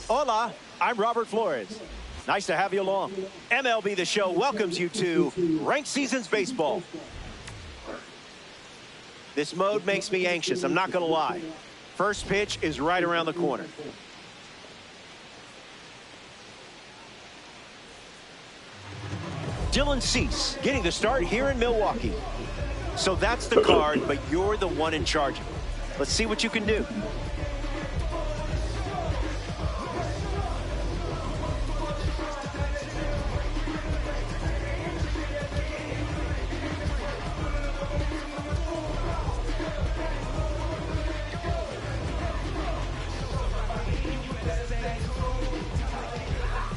Hola, I'm Robert Flores. Nice to have you along. MLB The Show welcomes you to Ranked Seasons Baseball. This mode makes me anxious, I'm not going to lie. First pitch is right around the corner. Dylan Cease getting the start here in Milwaukee. So that's the card, but you're the one in charge of it. Let's see what you can do.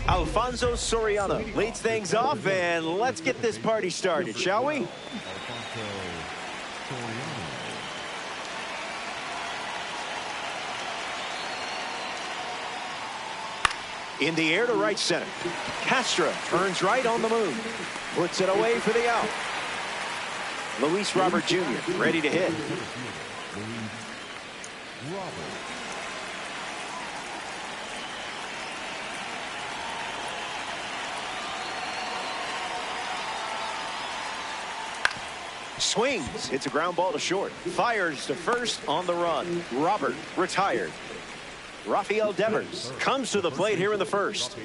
Alfonso Soriano leads things off, and let's get this party started, shall we? In the air to right center. Castro turns right on the move. Puts it away for the out. Luis Robert Jr. ready to hit. Swings, hits a ground ball to short. Fires to first on the run. Robert retired. Rafael Devers comes to the plate here in the first.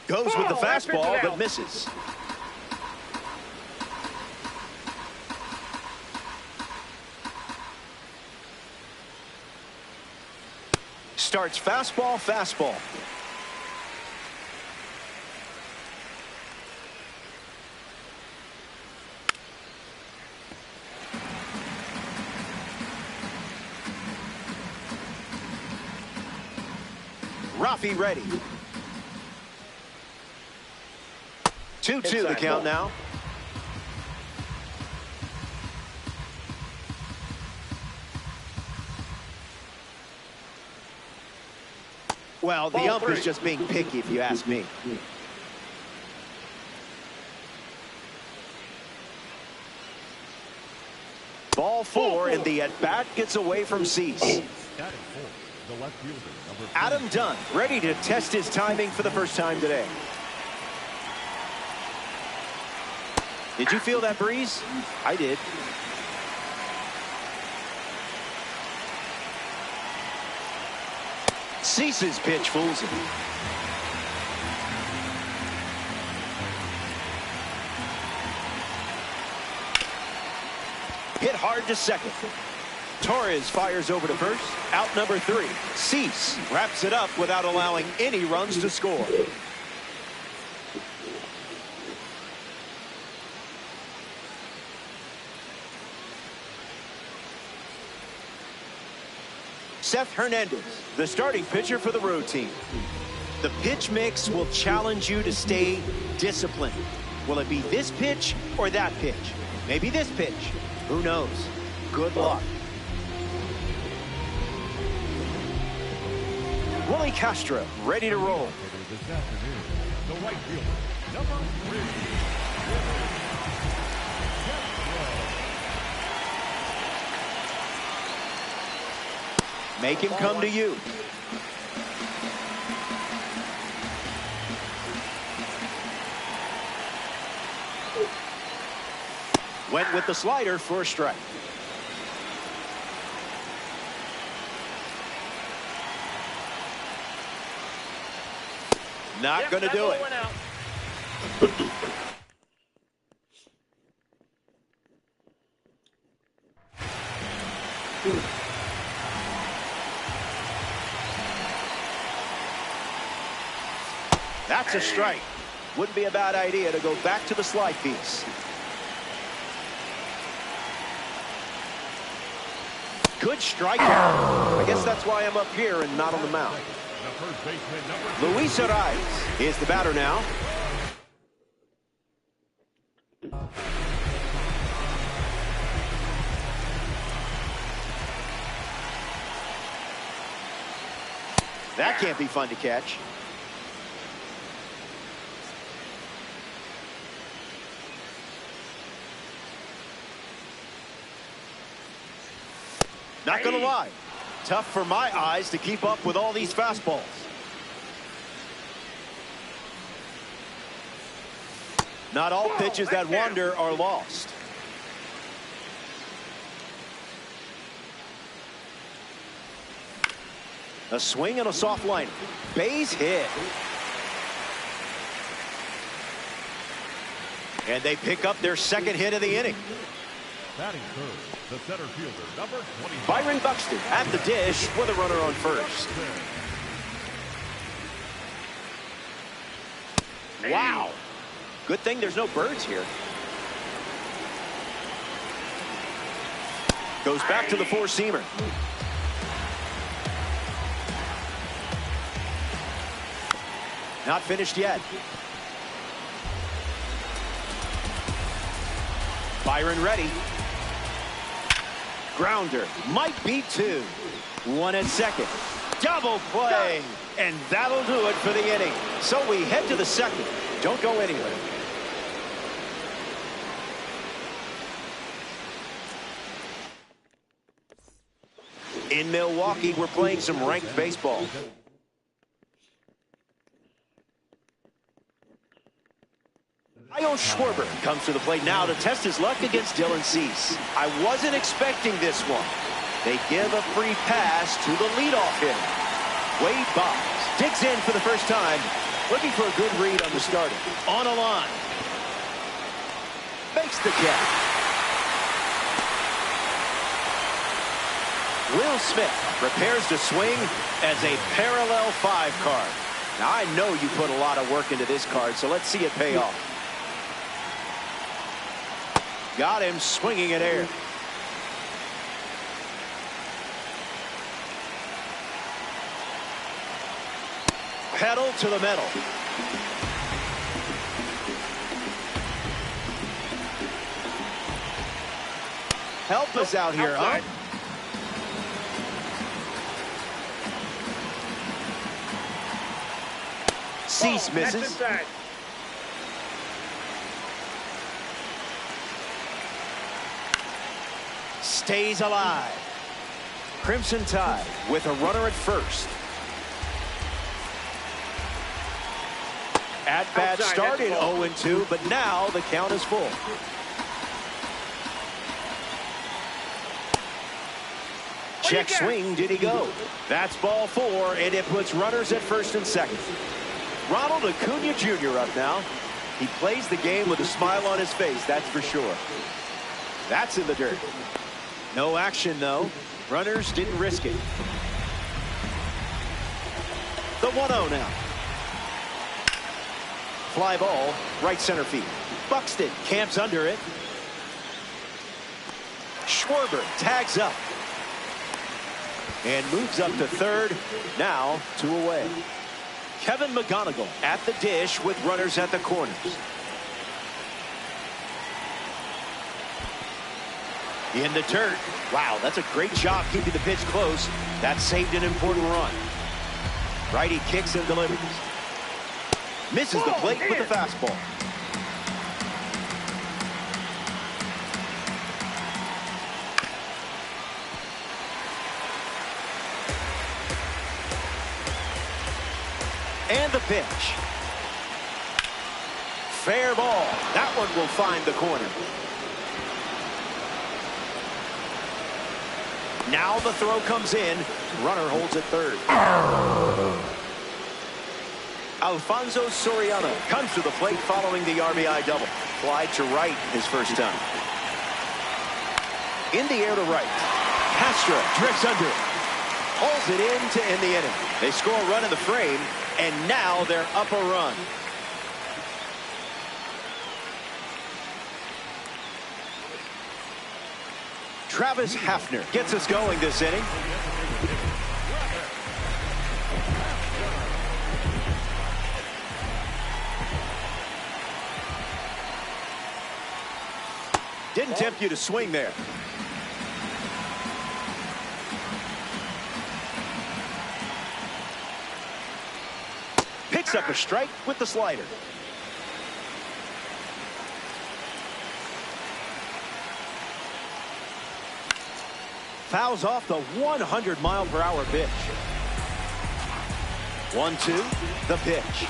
Goes with the fastball, but misses. Starts fastball, fastball. Rafi ready. 2-2 the count now. Well, the ump is just being picky, if you ask me. Ball 4, and the at-bat gets away from Cease. Adam Dunn ready to test his timing for the first time today. Did you feel that breeze? I did. Cease's pitch fools him. Hit hard to second. Torres fires over to first. Out number 3. Cease wraps it up without allowing any runs to score. Seth Hernandez, the starting pitcher for the road team. The pitch mix will challenge you to stay disciplined. Will it be this pitch or that pitch? Maybe this pitch. Who knows? Good luck. Willie Castro ready to roll. The right fielder, number 3. Make him come to you. Went with the slider for a strike. Not going to do it. That's a strike. Wouldn't be a bad idea to go back to the slide piece. Good strikeout. I guess that's why I'm up here and not on the mound. Luis Arias is the batter now. That can't be fun to catch. Not gonna lie, tough for my eyes to keep up with all these fastballs. Not all pitches that wander are lost. A swing and a soft line. Base hit. And they pick up their second hit of the inning. Batting third, the center fielder, number 20. Byron Buxton at the dish with a runner on first. Wow. Good thing there's no birds here. Goes back to the four-seamer. Not finished yet. Byron ready. Grounder. Might be two. One at second. Double play. And that'll do it for the inning. So we head to the second. Don't go anywhere. In Milwaukee, we're playing some ranked baseball. Schwarber comes to the plate now to test his luck against Dylan Cease. I wasn't expecting this one. They give a free pass to the leadoff hitter. Wade Boggs digs in for the first time, looking for a good read on the starter. On a line. Makes the catch. Will Smith prepares to swing as a parallel 5 card. Now, I know you put a lot of work into this card, so let's see it pay off. Got him swinging in air. Pedal to the metal. Help us out here, huh? Cease misses. Stays alive. Crimson Tide with a runner at first. At-bat started 0-2, but now the count is full. Check swing, did he go? That's ball 4, and it puts runners at first and second. Ronald Acuna Jr. up now. He plays the game with a smile on his face, that's for sure. That's in the dirt. No action, though. Runners didn't risk it. The 1-0 now. Fly ball, right center field. Buxton camps under it. Schwarber tags up. And moves up to third. Now 2 away. Kevin McGonigal at the dish with runners at the corners. In the dirt. Wow, that's a great job keeping the pitch close. That saved an important run. Righty kicks and delivers. Misses the plate with the fastball. And the pitch. Fair ball. That one will find the corner. Now the throw comes in. Runner holds at third. Alfonso Soriano comes to the plate following the RBI double. Fly to right his first time. In the air to right. Castro drifts under it. Pulls it in to end the inning. They score a run in the frame, and now they're up a run. Travis Hafner gets us going this inning. Didn't tempt you to swing there. picks up a strike with the slider. Fouls off the 100-mile-per-hour pitch. 1-2, the pitch.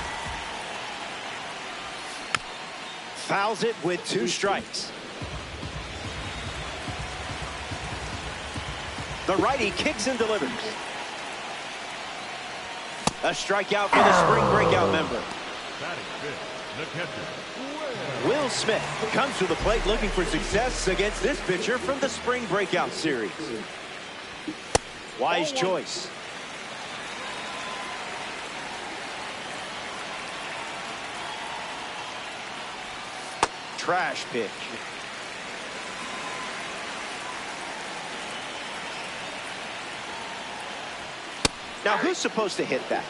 Fouls it with 2 strikes. The righty kicks and delivers. A strikeout for the spring breakout member. Batting fifth, the catcher, Will Smith comes to the plate looking for success against this pitcher from the spring breakout series. Wise choice. Trash pitch. Now who's supposed to hit that?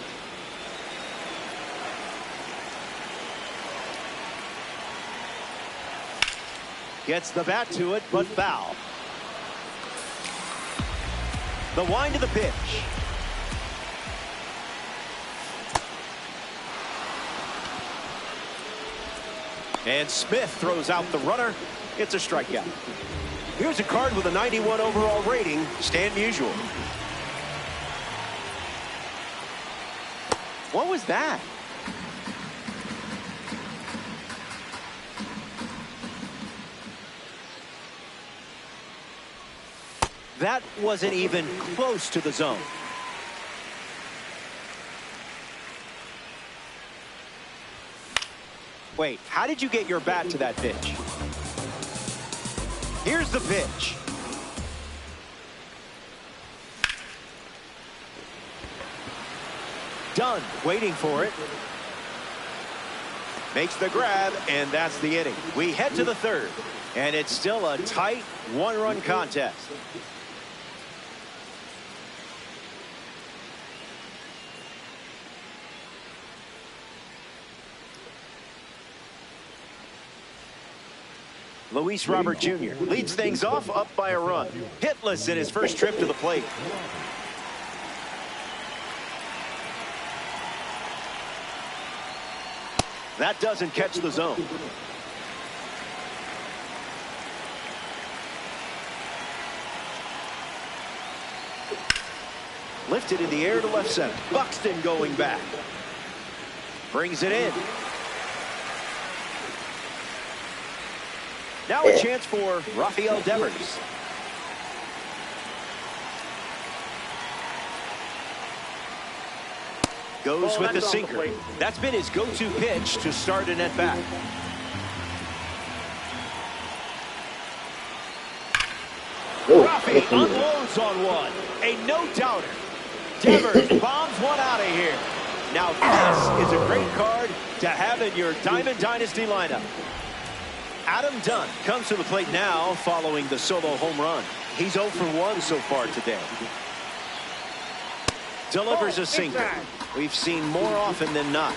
Gets the bat to it, but foul. The wind of the pitch. And Smith throws out the runner. It's a strikeout. Here's a card with a 91 overall rating, Stan Musial. What was that? That wasn't even close to the zone. Wait, how did you get your bat to that pitch? Here's the pitch. Dunn waiting for it. Makes the grab, and that's the inning. We head to the third, and it's still a tight one-run contest. Luis Robert Jr. leads things off up by a run. Hitless in his first trip to the plate. That doesn't catch the zone. Lifted in the air to left center. Buxton going back. Brings it in. Now a chance for Rafael Devers. Goes with the sinker. That's been his go-to pitch to start an at-bat. Rafi unloads on one. A no-doubter. Devers bombs one out of here. Now this is a great card to have in your Diamond Dynasty lineup. Adam Dunn comes to the plate now following the solo home run. He's 0 for 1 so far today. Delivers a sinker. We've seen more often than not.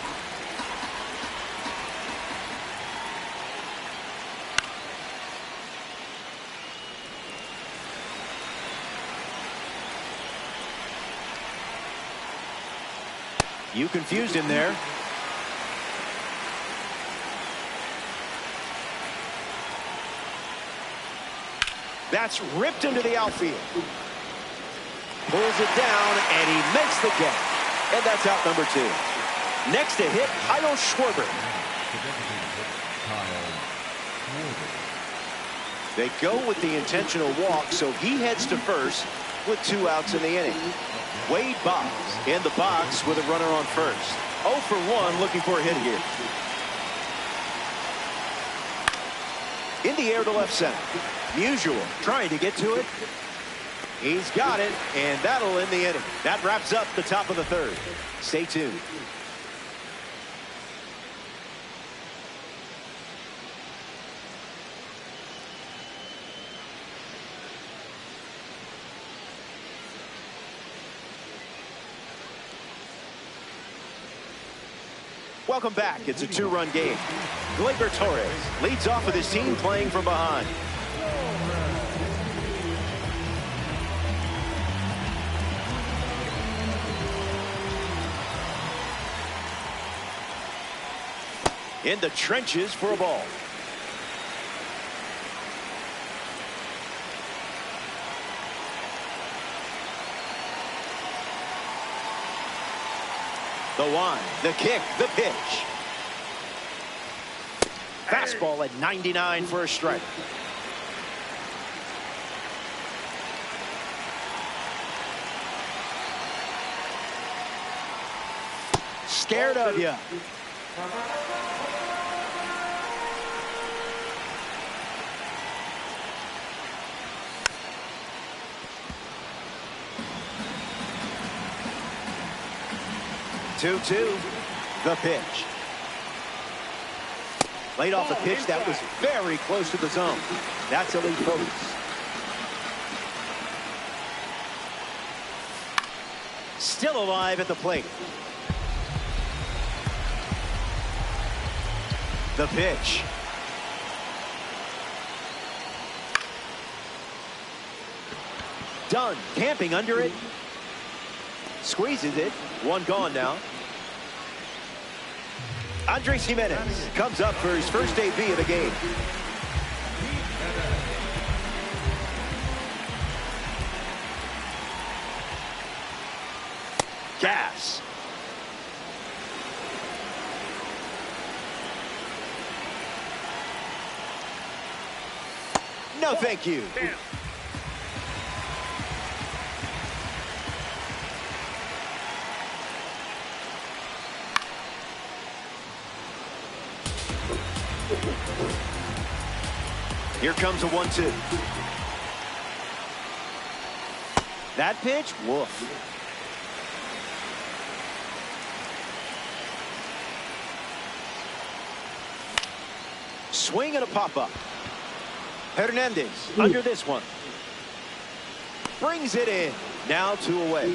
You confused him there. That's ripped into the outfield. Pulls it down, and he makes the catch. And that's out number 2. Next to hit, Kyle Schwarber. They go with the intentional walk, so he heads to first with 2 outs in the inning. Wade Boggs in the box with a runner on first. 0 for 1, looking for a hit here. In the air to left center. Musial trying to get to it. He's got it, and that'll end the inning. That wraps up the top of the third. Stay tuned. Welcome back. It's a 2-run game. Gleyber Torres leads off with his team playing from behind. in the trenches for a ball. The one, the kick, the pitch. Fastball at 99 for a strike. Scared of you. Two-two, the pitch. Laid off a pitch that was very close to the zone. That's elite focus. Still alive at the plate. The pitch. Done. Camping under it. Squeezes it. One gone now. Andres Jimenez comes up for his first debut of the game. Gas. No, thank you. Here comes a 1-2. That pitch, woof. Swing and a pop-up. Hernandez under this one. Brings it in. Now 2 away.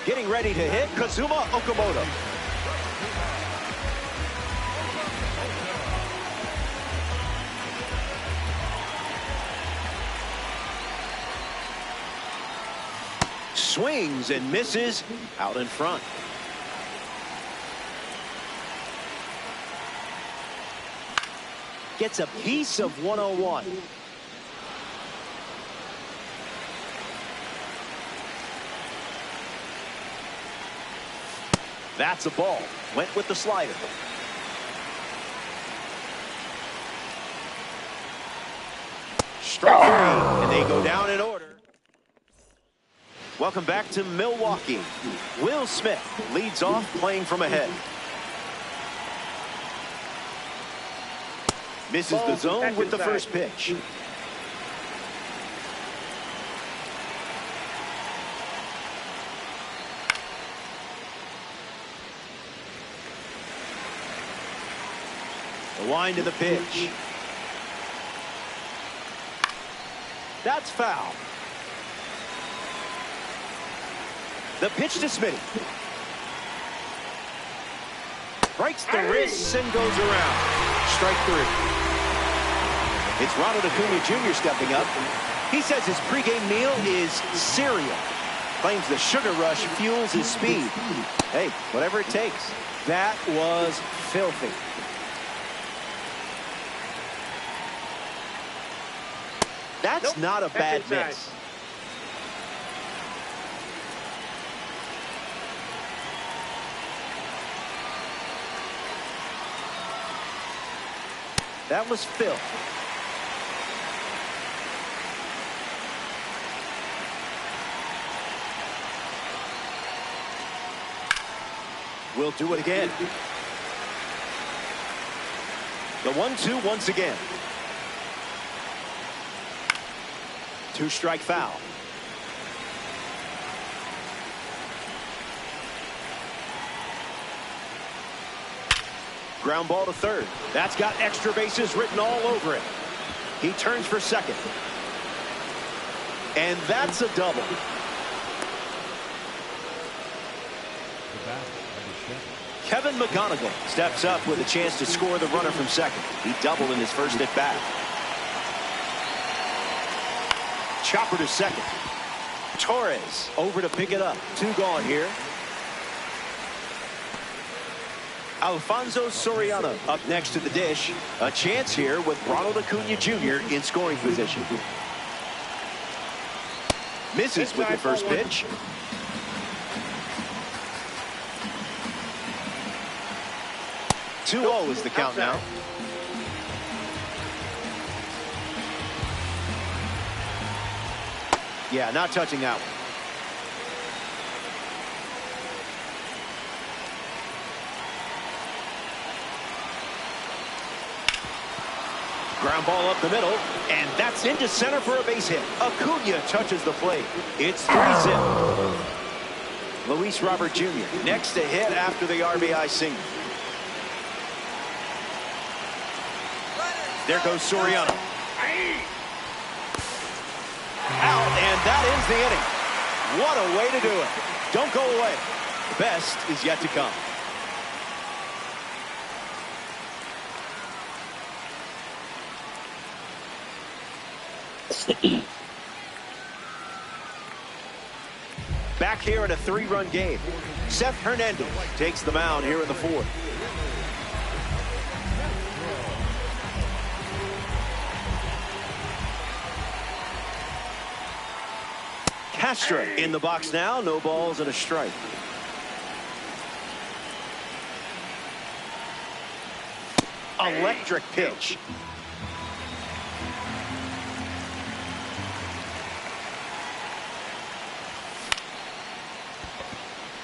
Getting ready to hit Kazuma Okamoto. Swings and misses out in front. Gets a piece of 101. That's a ball. Went with the slider. Strike 3, and they go down in order. Welcome back to Milwaukee. Will Smith leads off playing from ahead. Misses the zone with the first pitch. The wind of the pitch. That's foul. The pitch to Smitty. Breaks the wrists and goes around. Strike 3. It's Ronald Acuna Jr. stepping up. He says his pregame meal is cereal. Claims the sugar rush fuels his speed. Hey, whatever it takes. That was filthy. That's not a bad miss. That was filth. We'll do it again. The 1-2 once again. 2-strike foul. Ground ball to third. That's got extra bases written all over it. He turns for second. And that's a double. Kevin McGonigal steps up with a chance to score the runner from second. He doubled in his first at bat. Chopper to second. Torres over to pick it up. 2 gone here. Alfonso Soriano up next to the dish. A chance here with Ronald Acuna Jr. in scoring position. Misses with the first pitch. Two-0 is the count now. Yeah, not touching that one. Ground ball up the middle, and that's into center for a base hit. Acuna touches the plate. It's 3-0. Luis Robert Jr. next to hit after the RBI single. There goes Soriano. Out, and that ends the inning. What a way to do it. Don't go away. The best is yet to come. Back here in a 3-run game. Seth Hernandez takes the mound here in the fourth. Castro in the box now. No balls and a strike. Electric pitch.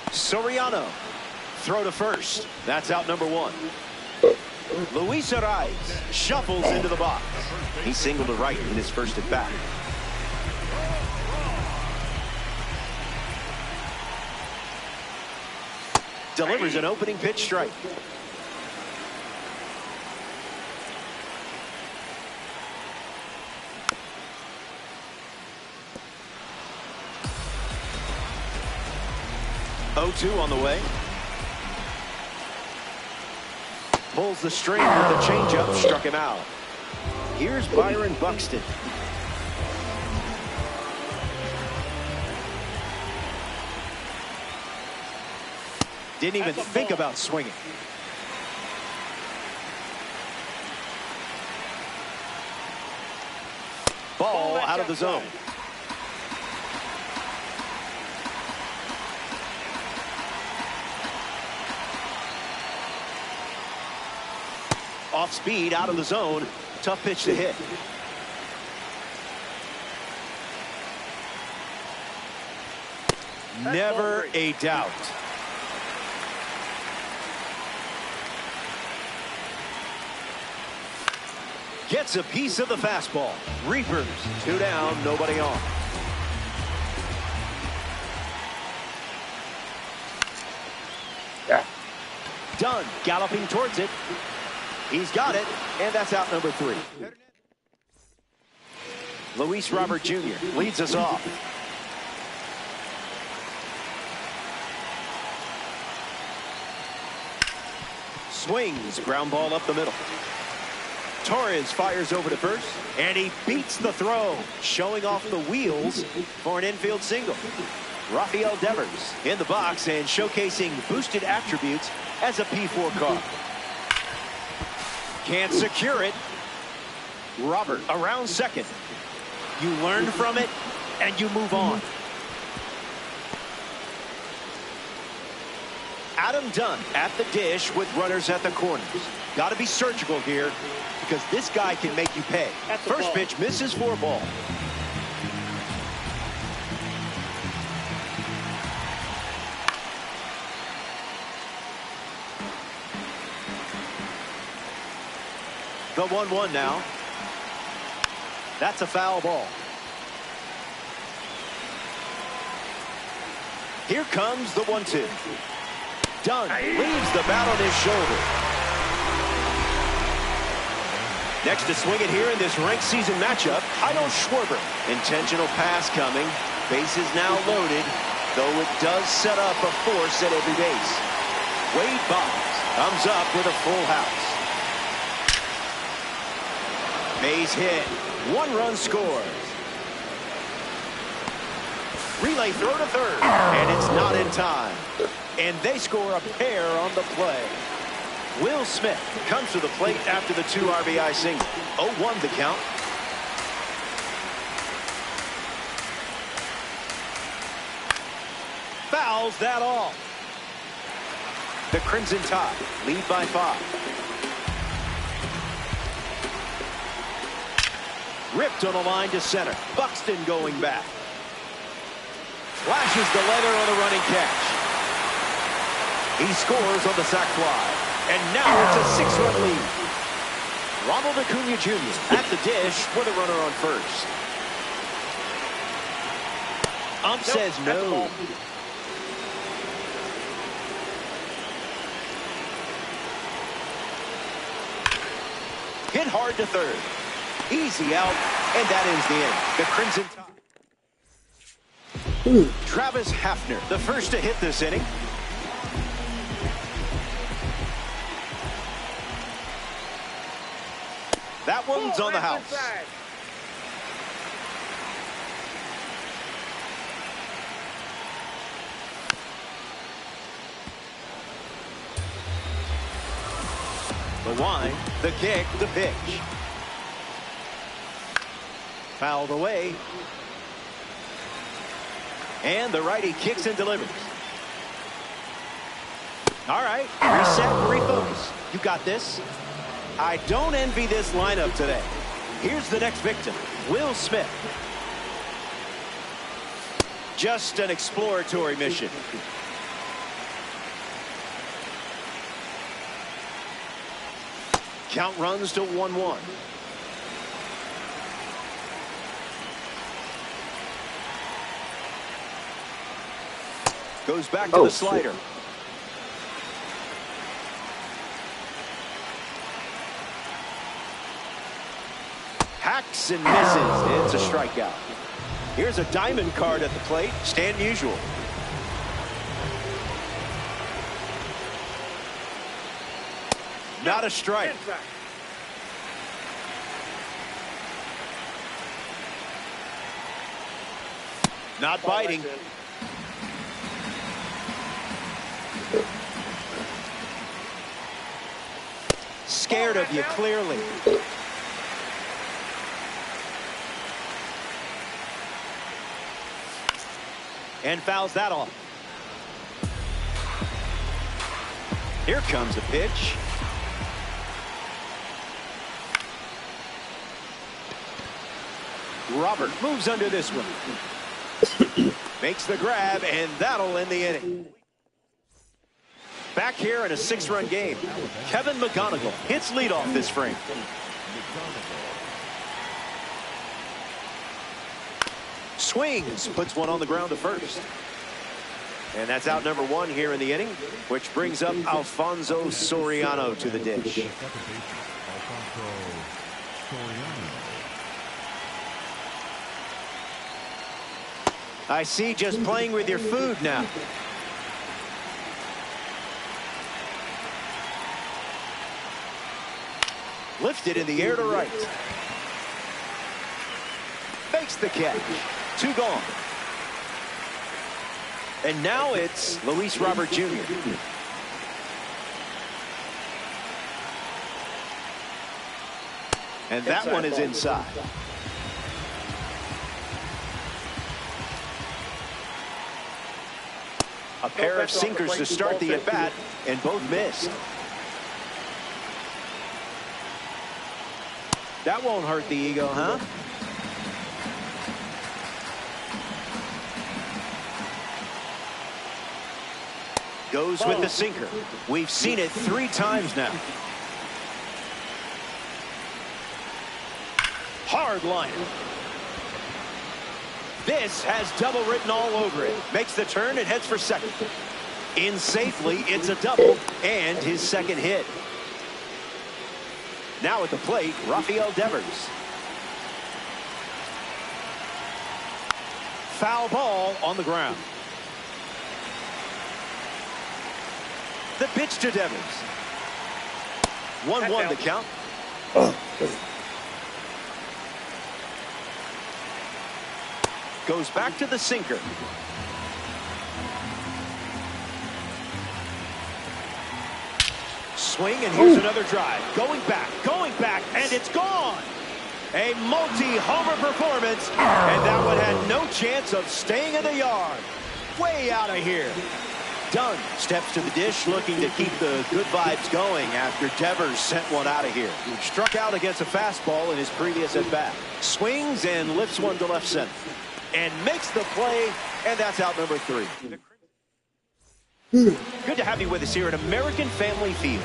Soriano. Throw to first. That's out number one. Luis Ariz shuffles into the box. He singled to right in his first at bat. Delivers an opening pitch strike. (0-2) on the way. Pulls the string with the changeup, struck him out. Here's Byron Buxton. Didn't even think about swinging. Ball out of the zone. Off speed, out of the zone. Tough pitch to hit. Never a doubt. Gets a piece of the fastball. Reapers, 2 down, nobody on. Dunn galloping towards it. He's got it, and that's out number 3. Luis Robert Jr. leads us off. Swings, ground ball up the middle. Torres fires over to first, and he beats the throw, showing off the wheels for an infield single. Rafael Devers in the box and showcasing boosted attributes as a P4 car. Can't secure it. Robert around second. You learn from it, and you move on. Adam Dunn at the dish with runners at the corners. Got to be surgical here because this guy can make you pay. First pitch misses for a ball. The 1-1 now. That's a foul ball. Here comes the 1-2. Dunn leaves the bat on his shoulder. Next to swing it here in this ranked season matchup, Heido Schwarber. Intentional pass coming. Bases now loaded, though it does set up a force at every base. Wade Boggs comes up with a full house. Base hit. 1-run scores. Relay throw to third, and it's not in time. And they score a pair on the play. Will Smith comes to the plate after the 2 RBI single. 0-1 the count. Fouls that all. The Crimson Tide lead by 5. Ripped on a line to center. Buxton going back. Flashes the leather on the running catch. He scores on the sac fly. And now it's a 6-run lead. Ronald Acuna Jr. at the dish with a runner on first. Ump says no. Hit hard to third. Easy out, and that ends the inning. The Crimson Tide. Travis Hafner, the first to hit this inning. That one's on the house. The wind, the kick, the pitch. Fouled away. And the righty kicks and delivers. All right, reset and refocus. You got this. I don't envy this lineup today. Here's the next victim, Will Smith. Just an exploratory mission. Count runs to 1-1. Goes back to the slider. Hacks and misses. It's a strikeout. Here's a diamond card at the plate. Stan Musial. Not a strike. Not biting. Scared of you, clearly. And fouls that off. Here comes a pitch. Robert moves under this one. Makes the grab, and that'll end the inning. Back here in a 6-run game, Kevin McGonigal hits leadoff this frame. Swings, puts one on the ground to first. And that's out number 1 here in the inning, which brings up Alfonso Soriano to the dish. I see, just playing with your food now. Lifted in the air to right. Fakes the catch. 2 gone. And now it's Luis Robert Jr. And that one is inside. A pair of sinkers to start the at-bat, and both missed. That won't hurt the ego, huh? Goes with the sinker. We've seen it 3 times now. Hard line. This has double written all over it. Makes the turn and heads for second. In safely, it's a double and his second hit. Now at the plate, Rafael Devers. Foul ball on the ground. The pitch to Devers. 1-1 the count. Goes back to the sinker. swing, and here's another drive. Going back, and it's gone. A multi-homer performance, and that one had no chance of staying in the yard. Way out of here. Dunn steps to the dish, looking to keep the good vibes going after Devers sent one out of here. Struck out against a fastball in his previous at-bat. Swings and lifts one to left center. And makes the play, and that's out number 3. Good to have you with us here at American Family Field.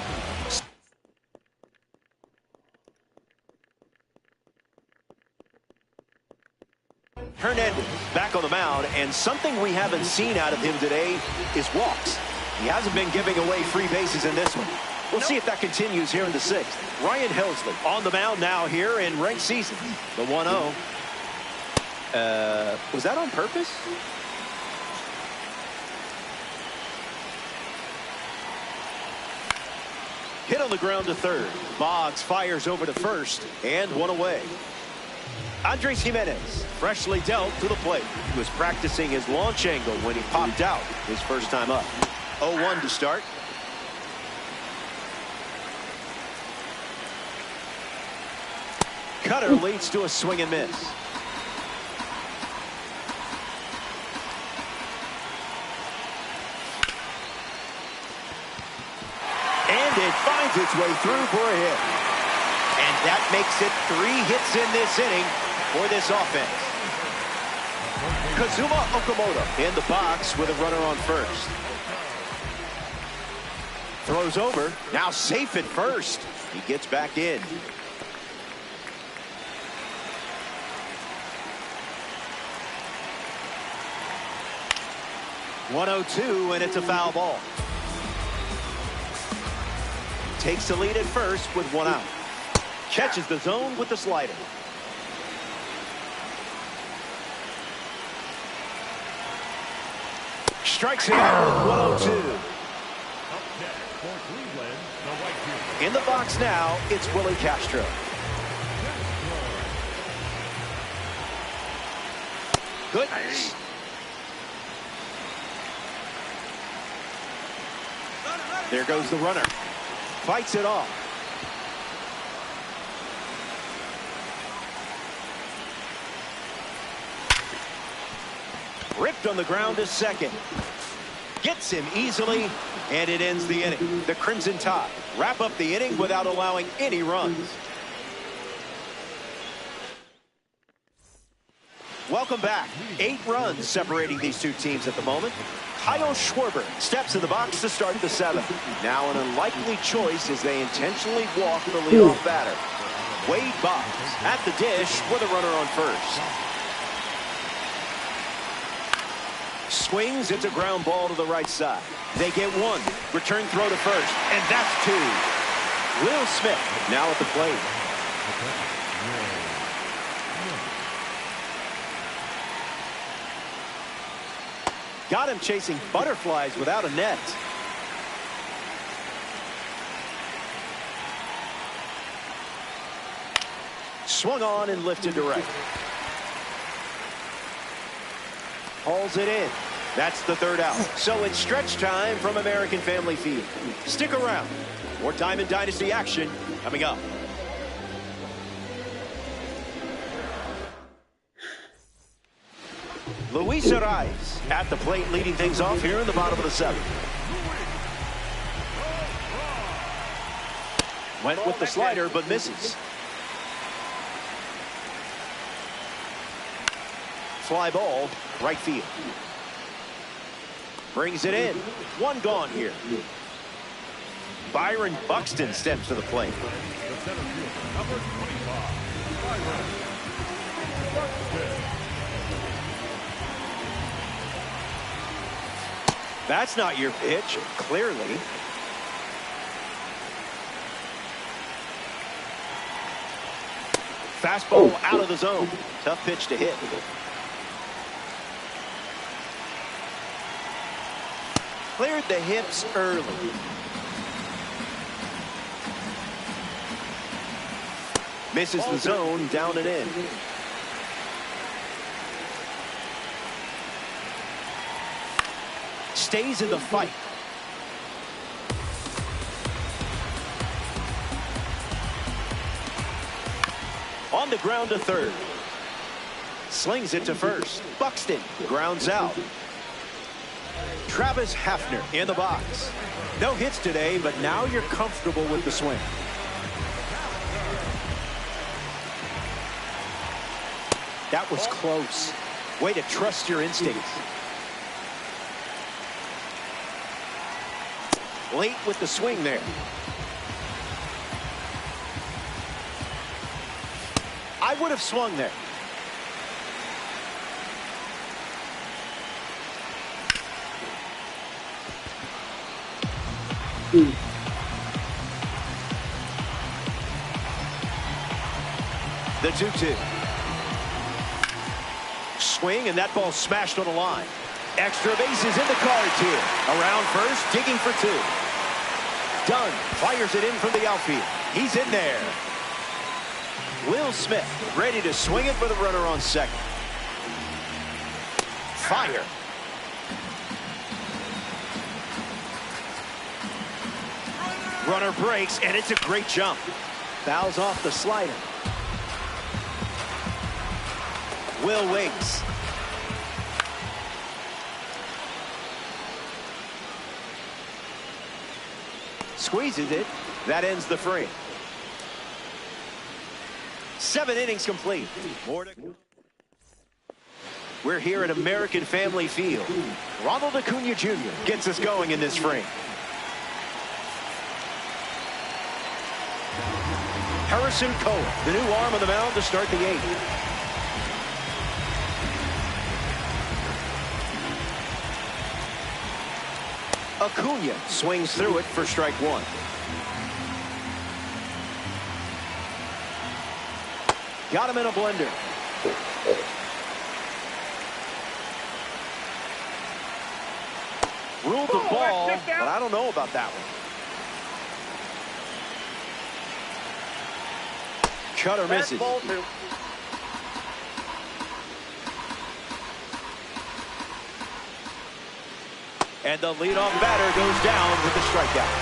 Hernandez back on the mound, and something we haven't seen out of him today is walks. He hasn't been giving away free bases in this one. We'll see if that continues here in the 6th. Ryan Helsley on the mound now here in ranked season. The 1-0. Was that on purpose? Hit on the ground to third. Boggs fires over to first, and one away. Andres Jimenez, freshly dealt to the plate. He was practicing his launch angle when he popped out his first time up. 0-1 to start. Cutter leads to a swing and miss. And it finds its way through for a hit. And that makes it 3 hits in this inning for this offense. Kazuma Okamoto in the box with a runner on first. Throws over. Now safe at first. He gets back in. (102) and it's a foul ball. Takes the lead at first with 1 out. Catches the zone with the slider. Strikes it out with 102. In the box now, it's Willie Castro. Good. There goes the runner. Fights it off. Ripped on the ground to second. Gets him easily, and it ends the inning. The Crimson Tide wrap up the inning without allowing any runs. Welcome back. 8 runs separating these two teams at the moment. Kyle Schwarber steps in the box to start the 7th. Now an unlikely choice as they intentionally walk the leadoff batter. Wade Boggs at the dish with a runner on first. Swings, it's a ground ball to the right side. They get 1. Return throw to first, and that's 2. Will Smith now at the plate. Got him chasing butterflies without a net. Swung on and lifted to right. Hauls it in. That's the 3rd out. So it's stretch time from American Family Field. Stick around. More Diamond Dynasty action coming up. Luis Arraez at the plate, leading things off here in the bottom of the 7th. Went with the slider, but misses. Fly ball, right field. Brings it in. 1 gone here. Byron Buxton steps to the plate. The center fielder, number 25, Byron Buxton. That's not your pitch, clearly. Fastball out of the zone. Tough pitch to hit. Cleared the hips early. Misses the zone, down and in. Stays in the fight. the ground to third. Slings it to first. Buxton grounds out. Travis Hafner in the box. No hits today, but now you're comfortable with the swing. That was close. Way to trust your instincts. Late with the swing there. I would have swung there. The 2-2. Swing, and that ball smashed on the line. Extra bases in the cards here. Around first, digging for two. Dunn fires it in from the outfield. He's in there. Will Smith ready to swing it for the runner on second. Fire. Runner breaks, and it's a great jump. Fouls off the slider. Will waits. Squeezes it. That ends the frame. 7 innings complete. More to... We're here at American Family Field. Ronald Acuna Jr. gets us going in this frame. Harrison Cohen, the new arm on the mound to start the 8th. Acuna swings through it for strike 1. Got him in a blender. Ruled the ball, but I don't know about that one. Cutter misses. And the leadoff batter goes down with the strikeout.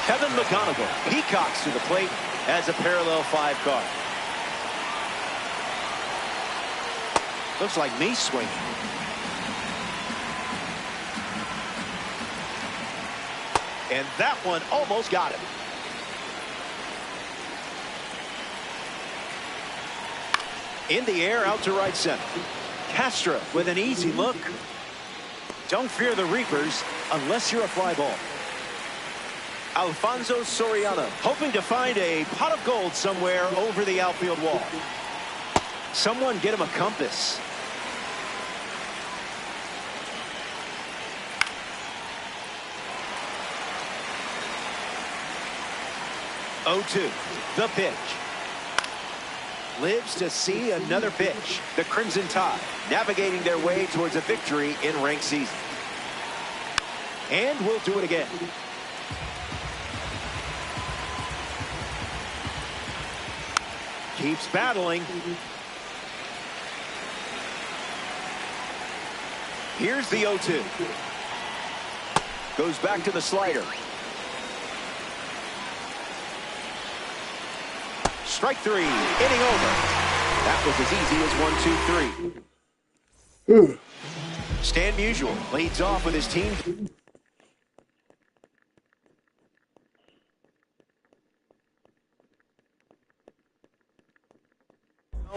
Kevin McGonigal peacocks to the plate as a parallel 5 card. Looks like me swinging. And that one almost got him. In the air, out to right center. Castro with an easy look. Don't fear the Reapers unless you're a fly ball. Alfonso Soriano hoping to find a pot of gold somewhere over the outfield wall. Someone get him a compass. Oh-2, the pitch. Lives to see another pitch. The Crimson Tide navigating their way towards a victory in ranked season. And we'll do it again. Keeps battling. Here's the 0-2. Goes back to the slider. Strike 3, inning over. That was as easy as 1, 2, 3. Stan Musial leads off with his team.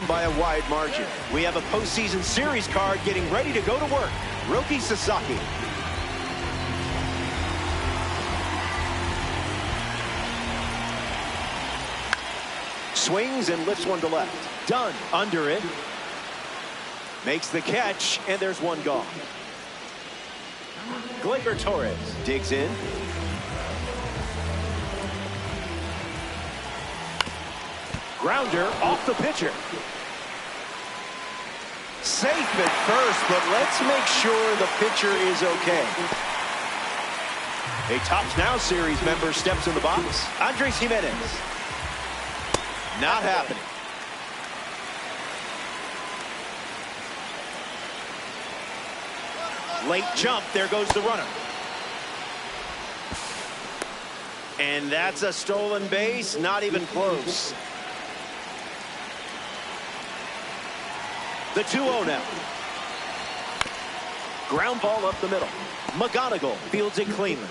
By a wide margin. We have a postseason series card getting ready to go to work. Roki Sasaki. Swings and lifts one to left. Dunn under it. Makes the catch, and there's one gone. Gleyber Torres digs in. Grounder off the pitcher. Safe at first, but let's make sure the pitcher is okay. A Tops Now series member steps in the box. Andres Jimenez. Not happening. Late jump. There goes the runner. And that's a stolen base. Not even close. The 2-0 now. Ground ball up the middle. McGonigal fields it cleanly.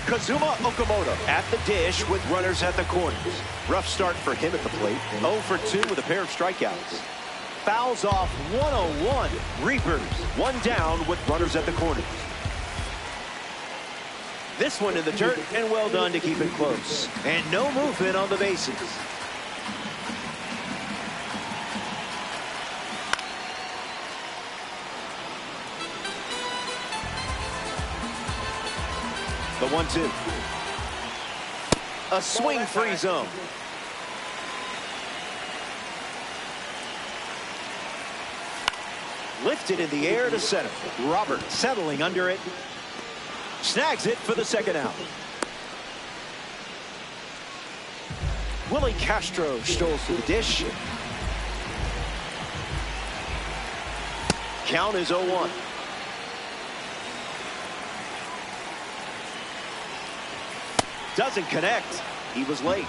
Kazuma Okamoto at the dish with runners at the corners. Rough start for him at the plate. 0 for 2 with a pair of strikeouts. Fouls off 101. Reapers 1 down with runners at the corners. This one in the dirt, and well done to keep it close. And no movement on the bases. The 1-2. A swing-free zone. Lifted in the air to center. Robert settling under it. Snags it for the second out. Willie Castro strolls to the dish. Count is 0-1. Doesn't connect. He was late.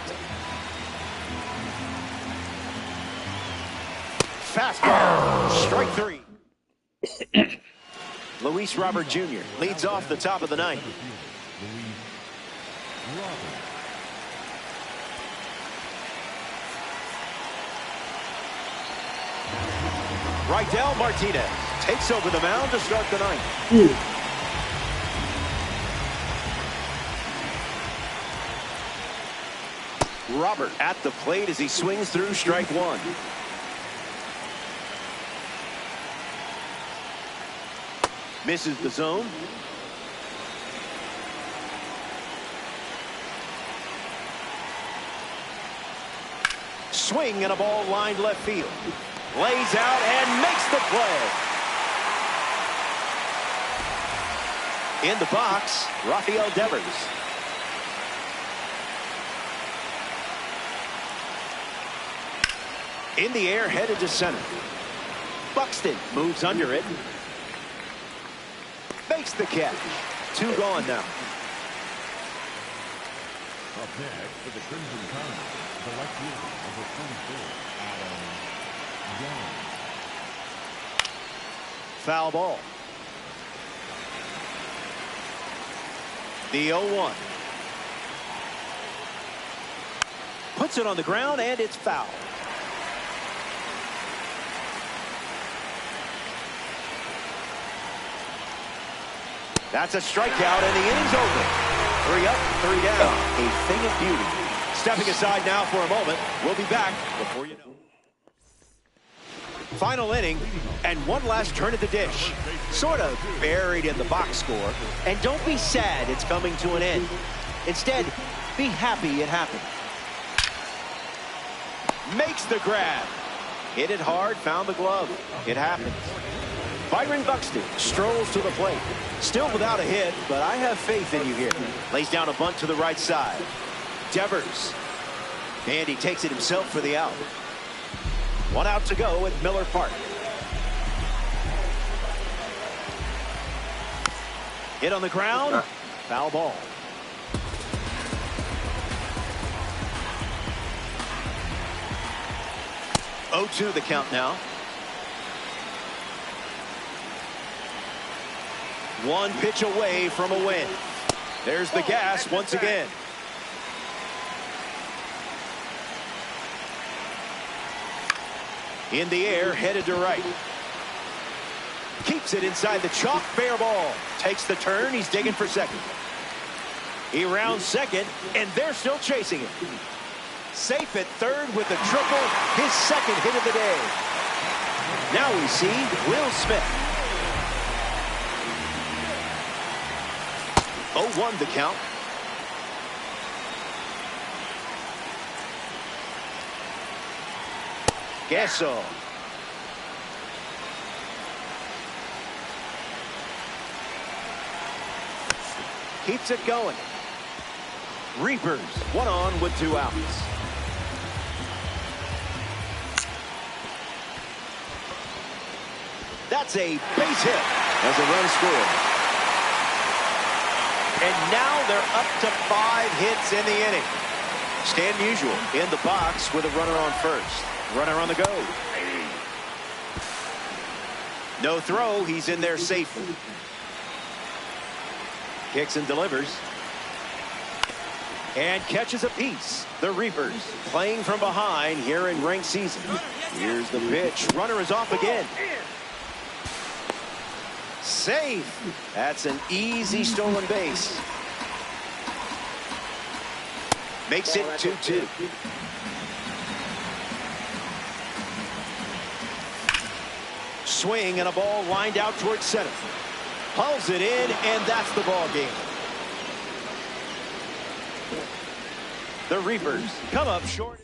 Fastball. Strike 3. Luis Robert Jr. leads off the top of the ninth. Rydell Martinez takes over the mound to start the ninth. Robert at the plate as he swings through strike 1. Misses the zone. Swing and a ball lined left field. Lays out and makes the play. In the box, Rafael Devers. In the air, headed to center. Buxton moves under it. Makes the catch. 2 gone now. Up next for the Crimson Tide, the left fielder, number 24, Adam Young. Foul ball. The 0-1. Puts it on the ground, and it's foul. That's a strikeout, and the inning's over. 3 up, 3 down. A thing of beauty. Stepping aside now for a moment. We'll be back before you know. Final inning, and one last turn at the dish. Sort of buried in the box score. And don't be sad it's coming to an end. Instead, be happy it happened. Makes the grab. Hit it hard, found the glove. It happens. Byron Buxton strolls to the plate. Still without a hit, but I have faith in you here. Lays down a bunt to the right side. Devers. And he takes it himself for the out. 1 out to go at Miller Park. Hit on the ground. Foul ball. Oh, 0-2 the count now. 1 pitch away from a win. There's the gas once again. In the air, headed to right. Keeps it inside the chalk, fair ball. Takes the turn, he's digging for second. He rounds second, and they're still chasing it. Safe at third with the triple, his second hit of the day. Now we see Will Smith. 0-1 the count. Gasso. Keeps it going. Reapers, 1 on with 2 outs. That's a base hit as a run scored. And now they're up to 5 hits in the inning. Stand usual in the box with a runner on first. Runner on the go. No throw. He's in there safely. Kicks and delivers. And catches a piece. The Reapers playing from behind here in ranked season. Here's the pitch. Runner is off again. Safe. That's an easy stolen base. Makes it 2-2. Swing and a ball lined out towards center. Hauls it in, and that's the ball game. The Reapers come up short.